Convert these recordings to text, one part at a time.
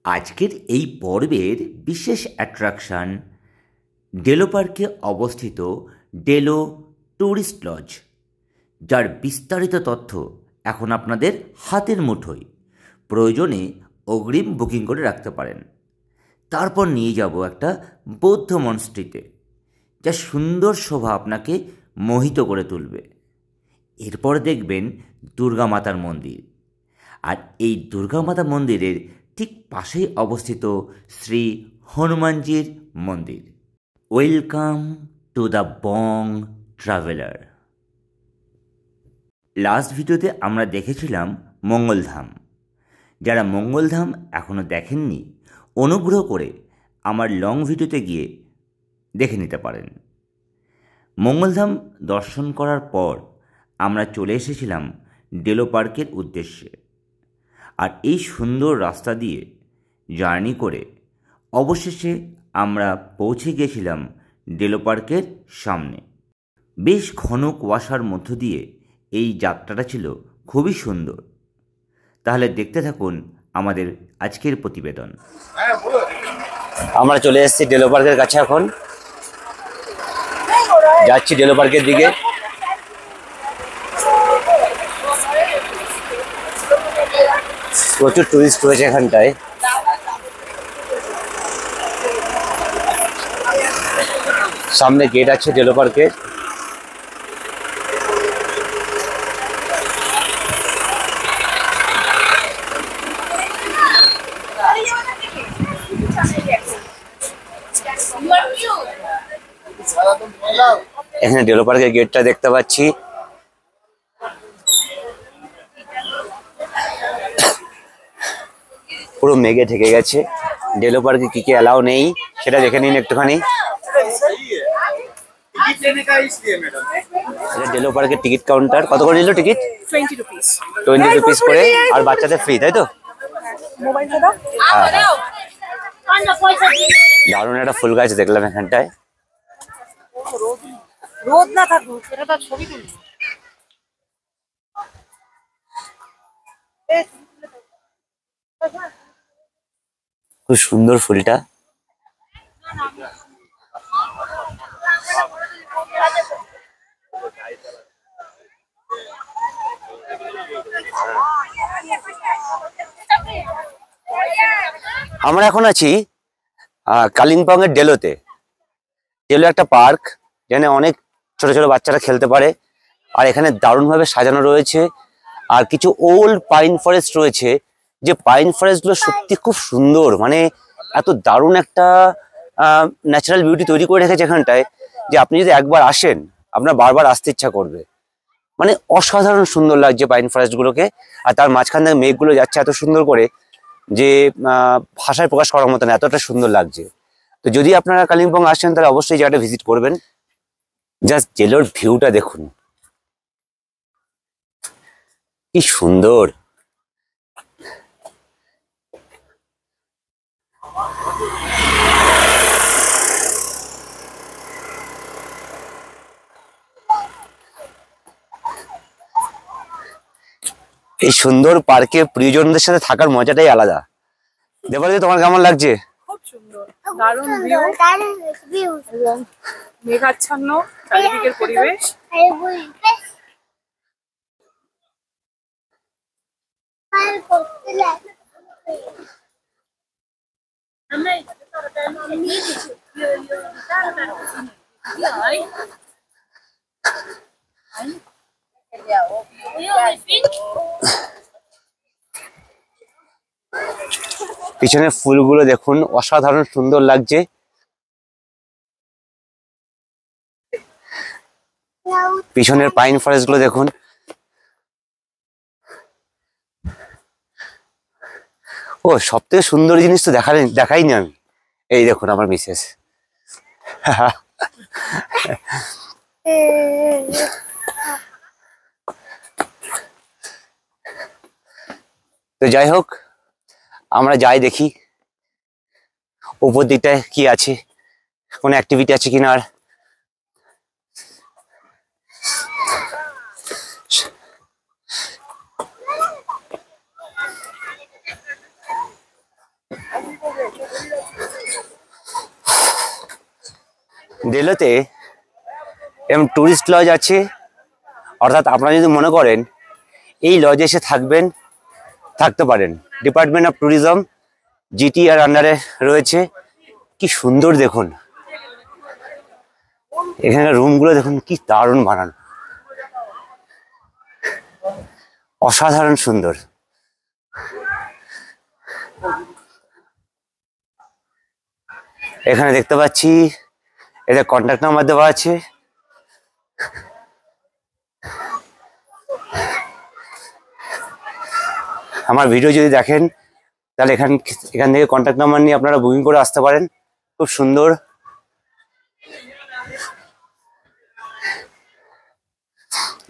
আজকের এই পর্বের বিশেষ অ্যাট্রাকশান ডেলো পার্কে অবস্থিত ডেলো ট্যুরিস্ট লজ, যার বিস্তারিত তথ্য এখন আপনাদের হাতের মুঠোয়। প্রয়োজনে অগ্রিম বুকিং করে রাখতে পারেন। তারপর নিয়ে যাব একটা বৌদ্ধ মনস্ট্রিতে, যা সুন্দর শোভা আপনাকে মোহিত করে তুলবে। এরপর দেখবেন দুর্গা মাতার মন্দির, আর এই দুর্গা মাতা মন্দিরের ঠিক পাশেই অবস্থিত শ্রী হনুমানজির মন্দির। Welcome to the Bong traveller. Last ভিডিওতে আমরা দেখেছিলাম মঙ্গলধাম। যারা মঙ্গলধাম এখনও দেখেননি, অনুগ্রহ করে আমার লং ভিডিওতে গিয়ে দেখে নিতে পারেন। মঙ্গলধাম দর্শন করার পর আমরা চলে এসেছিলাম ডেলো পার্কের উদ্দেশ্যে। আর এই সুন্দর রাস্তা দিয়ে জার্নি করে অবশেষে আমরা পৌঁছে গিয়েছিলাম ডেলো পার্কের সামনে। বেশ ঘন কুয়াশার মধ্য দিয়ে এই যাত্রাটা ছিল খুবই সুন্দর। তাহলে দেখতে থাকুন আমাদের আজকের প্রতিবেদন। আমরা চলে এসেছি ডেলো পার্কের কাছে, এখন যাচ্ছি ডেলো পার্কের দিকে। প্রচুর টুরিস্ট রয়েছে এখানটায়। সামনে গেট আছে ডেলো পার্কের। এখানে ডেলো পার্কের গেটটা দেখতে পাচ্ছি। পুরো মেঘে ঢেকে গেছে। ডেলো পার্কে কি কি অ্যালাউ নেই সেটা দেখে নিন একটুখানি। ডেলো পার্কের টিকিট কাউন্টার। কত করে নিল টিকিট? 20 রুপিস করে, আর বাচ্চাদের ফ্রি, তাই তো? দারুণ একটা ফুল গাছ দেখলাম এখানটায়। রোদ না থাকুক, সেটা তো ছবি তুলি। খুব সুন্দর ফুলটা। আমরা এখন আছি কালিম্পং এর ডেলোতে। ডেলো একটা পার্ক, যেখানে অনেক ছোট ছোট বাচ্চারা খেলতে পারে। আর এখানে দারুণভাবে সাজানো রয়েছে। আর কিছু ওল্ড পাইন ফরেস্ট রয়েছে, যে পাইন ফরেস্টগুলো সত্যি খুব সুন্দর। মানে এত দারুণ একটা ন্যাচারাল বিউটি তৈরি করে রেখেছে এখানটায়, যে আপনি যদি একবার আসেন আপনার বারবার আসতে ইচ্ছা করবে। মানে অসাধারণ সুন্দর লাগছে পাইন ফরেস্টগুলোকে। আর তার মাঝখান থেকে মেঘগুলো যাচ্ছে এত সুন্দর করে, যে ভাষায় প্রকাশ করার মতো না, এতটা সুন্দর লাগছে। তো যদি আপনারা কালিম্পং আসেন তাহলে অবশ্যই জায়গাটা ভিজিট করবেন। জাস্ট ডেলোর ভিউটা দেখুন, কি সুন্দর। এই সুন্দর পার্কে প্রিয়জনদের সাথে থাকার মজাটাই আলাদা। দেবালি, তোমার কেমন লাগছে? খুব সুন্দর, দারুণ ভিউ এবং মেঘাচ্ছন্ন চারিদিকের পরিবেশ। পিছনের ফুলগুলো দেখুন, অসাধারণ সুন্দর লাগছে। পিছনের পাইন ফরেস্ট গুলো দেখুন। ও, সব থেকে সুন্দর জিনিস তো দেখাইনি আমি। এই দেখুন আমার মিসেস। তো যাই হোক, আমরা যাই দেখি উপর দিকটায় কি আছে, কোনো অ্যাক্টিভিটি আছে কিনা। আর ডেলোতে এরকম টুরিস্ট লজ আছে, অর্থাৎ আপনারা যদি মনে করেন এই লজে এসে থাকবেন, থাকতে পারেন। ডিপার্টমেন্ট অফ ট্যুরিজম জিটিআর আন্ডারে রয়েছে। কি সুন্দর দেখুন, এখানকার রুমগুলো দেখুন কি দারুণ বানানো, অসাধারণ সুন্দর। এখানে দেখতে পাচ্ছি এদের কন্ট্যাক্ট নাম্বার দেওয়া আছে। আমার ভিডিও যদি দেখেন তাহলে এখান থেকে কন্ট্যাক্ট নাম্বার নিয়ে আপনারা বুকিং করে আসতে পারেন। খুব সুন্দর।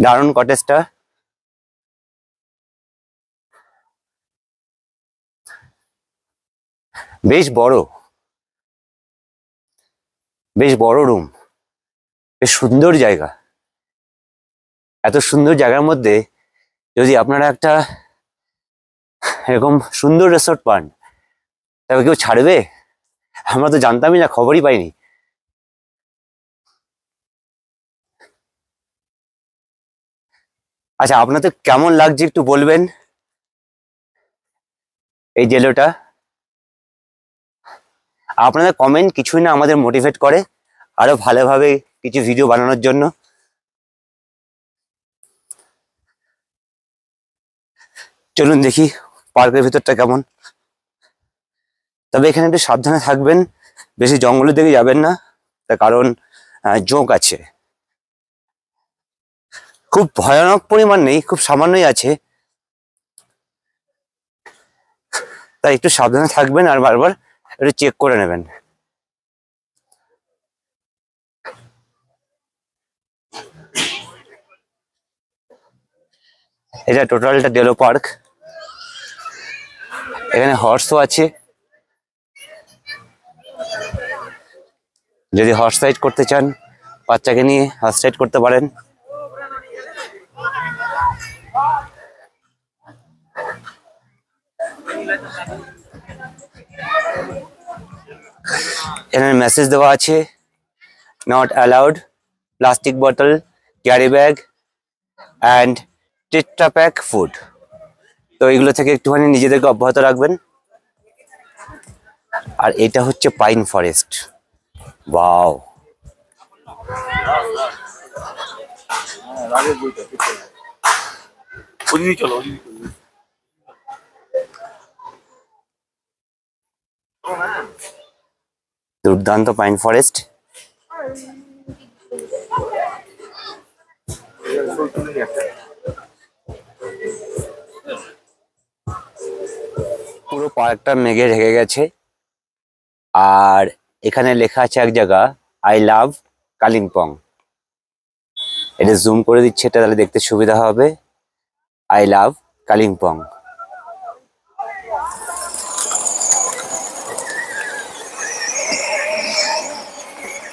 দারুণ কটেজটা। বেশ বড়, বেশ বড় রুম, বেশ সুন্দর জায়গা। এত সুন্দর জায়গার মধ্যে যদি আপনারা একটা এরকম সুন্দর রিসোর্ট পান, তবে কেউ ছাড়বে? আমরা তো জানতামই না, খবরই পাইনি। আচ্ছা, আপনাদের কেমন লাগছে একটু বলবেন এই ডেলোটা। আপনাদের কমেন্ট কিছুই না আমাদের মোটিভেট করে আরো ভালোভাবে কিছু ভিডিও বানানোর জন্য। চলুন দেখি পার্কের ভিতরটা কেমন। তবে এখানে একটু সাবধানে থাকবেন, বেশি জঙ্গলের দিকে যাবেন না, তার কারণ জোঁক আছে। খুব ভয়ানক পরিমাণ নেই, খুব সামান্যই আছে, তাই একটু সাবধানে থাকবেন আর বারবার একটু চেক করে নেবেন। এটা টোটালটা ডেলো পার্ক। এখানে হর্সও আছে, যদি হর্স রাইড করতে চান বাচ্চাকে নিয়ে হর্স রাইড করতে পারেন। এখানে মেসেজ দেওয়া আছে, not allowed plastic bottle, carry bag and tetra pack food. তো এগুলো থেকে একটুখানি নিজেদেরকে অব্যাহত রাখবেন। আর এটা হচ্ছে পাইন ফরেস্ট। ওয়াও, দুর্দান্ত পাইন ফরেস্ট। পুরো পার্কটা মেঘে ঢেকে গেছে, আর এখানে লেখা আছে এক জায়গা, আই লাভ কালিম্পং। এটা জুম করে দিচ্ছে, এটা তাহলে দেখতে সুবিধা হবে। I love Kalimpong.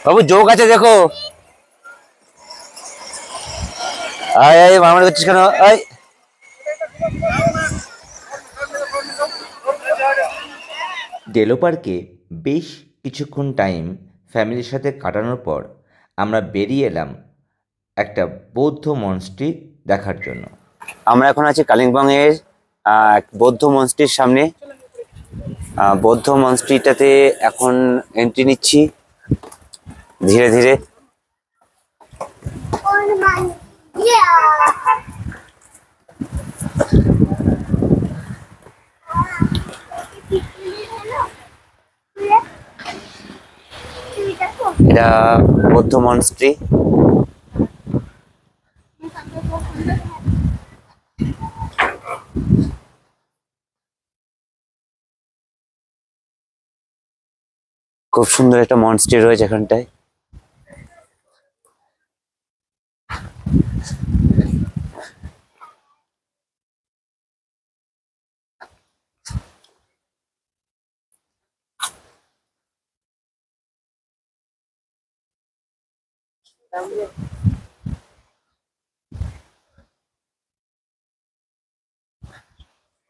Babu joke আছে দেখো। আয় আয়, মারামারি করছিস কেন? আয়। ডেলো পার্কে বেশ কিছুক্ষণ টাইম ফ্যামিলির সাথে কাটানোর পর আমরা বেরিয়ে এলাম একটা বৌদ্ধ মনস্ট্রি দেখার জন্য। আমরা এখন আছি কালিম্পং এর এক বৌদ্ধ মনস্ট্রির সামনে। বৌদ্ধ মনস্ট্রিটাতে এখন এন্ট্রি নিচ্ছি ধীরে ধীরে। এটা বৌদ্ধ মনস্ট্রি। খুব সুন্দর একটা মনস্ট্রি রয়েছে এখানটায়।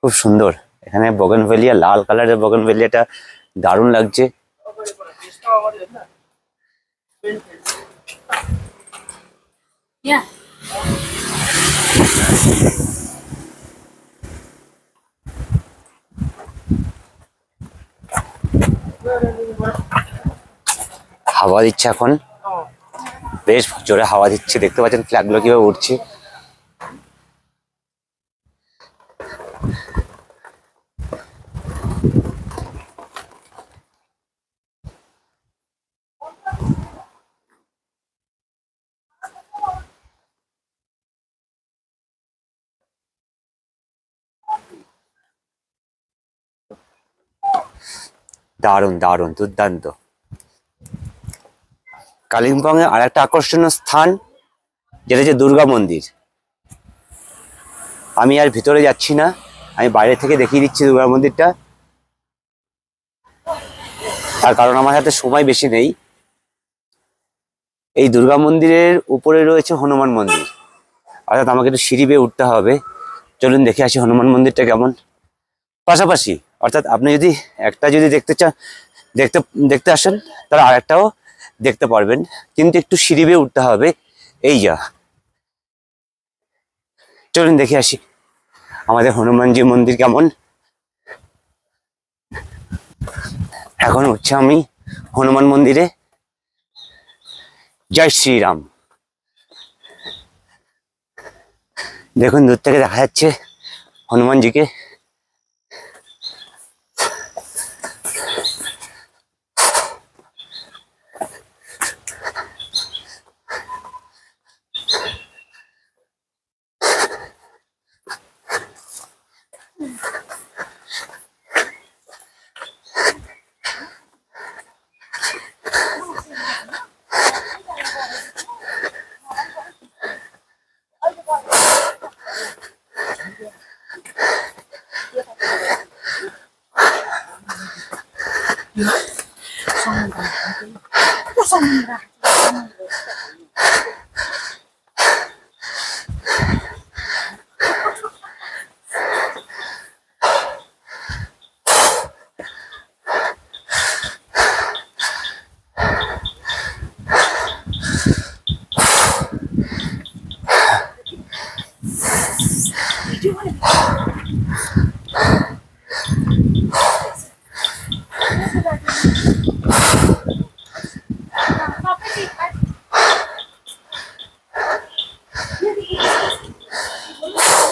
খুব সুন্দর। এখানে বগনভেলিয়া, লাল কালারের বগনভেলিয়াটা দারুণ লাগছে। হাওয়া দিচ্ছে এখন, বেশ জোরে হাওয়া দিচ্ছে, দেখতে পাচ্ছেন ফ্ল্যাগগুলো কিভাবে উঠছে। দারুণ দারুণ, দুর্দান্ত। কালিম্পংয়ে আর একটা আকর্ষণীয় স্থান যেটা হচ্ছে দুর্গা মন্দির। আমি আর ভিতরে যাচ্ছি না, আমি বাইরে থেকে দেখিয়ে দিচ্ছি দুর্গা মন্দিরটা, তার কারণ আমার হাতে সময় বেশি নেই। এই দুর্গা মন্দিরের উপরে রয়েছে হনুমান মন্দির, অর্থাৎ আমাকে একটু সিঁড়ি বেয়ে উঠতে হবে। চলুন দেখে আসি হনুমান মন্দিরটা কেমন। পাশাপাশি অর্থাৎ আপনি যদি একটা যদি দেখতে চান, দেখতে আসেন, তাহলে আর একটাও দেখতে পারবেন, কিন্তু একটু সিঁড়ি বেয়ে উঠতে হবে। এই যা, চলুন দেখে আসি আমাদের হনুমানজি মন্দির কেমন। এখন হচ্ছে আমি হনুমান মন্দিরে। জয় শ্রীরাম। দেখুন দূর থেকে দেখা যাচ্ছে হনুমানজিকে।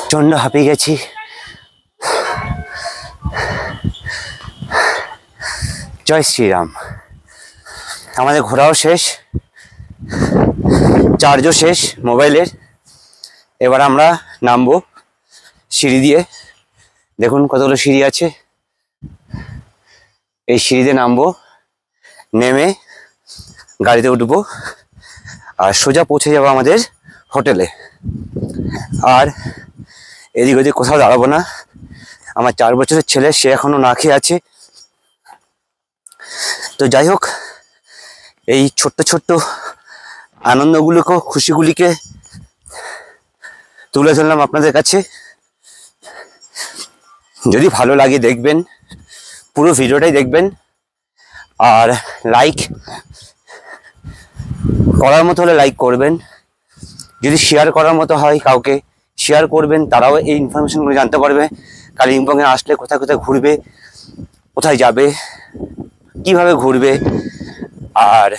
প্রচন্ড হাঁপিয়ে গেছি। জয় শ্রীরাম। আমাদের ঘোরাও শেষ, চার্জও শেষ মোবাইলের। এবার আমরা নামবো সিঁড়ি দিয়ে। দেখুন কতগুলো সিঁড়ি আছে, এই সিঁড়িতে নামবো, নেমে গাড়িতে উঠবো আর সোজা পৌঁছে যাবো আমাদের হোটেলে। আর এদিক ওদিক কোথাও দাঁড়াবো না। আমার 4 বছরের ছেলে, সে এখনো না খেয়ে আছে। তো যাই হোক, এই ছোট্ট ছোট্ট আনন্দগুলোকে, খুশিগুলিকে তুলে ধরলাম আপনাদের কাছে। যদি ভালো লাগে দেখবেন, পুরো ভিডিওটাই দেখবেন। আর লাইক করার মতো হলে লাইক করবেন, যদি শেয়ার করার মতো হয় কাউকে শেয়ার করবেন, তারাও এই ইনফরমেশনগুলো জানতে পারবে। কালিম্পংয়ে আসলে কোথায় কোথায় ঘুরবে, কোথায় যাবে, কিভাবে ঘুরবে। আর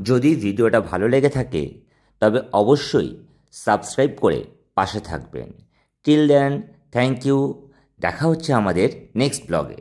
যদি ভিডিওটা ভালো লেগে থাকে তবে অবশ্যই সাবস্ক্রাইব করে পাশে থাকবেন। Till then, thank you. দেখা হচ্ছে আমাদের নেক্সট ব্লগে।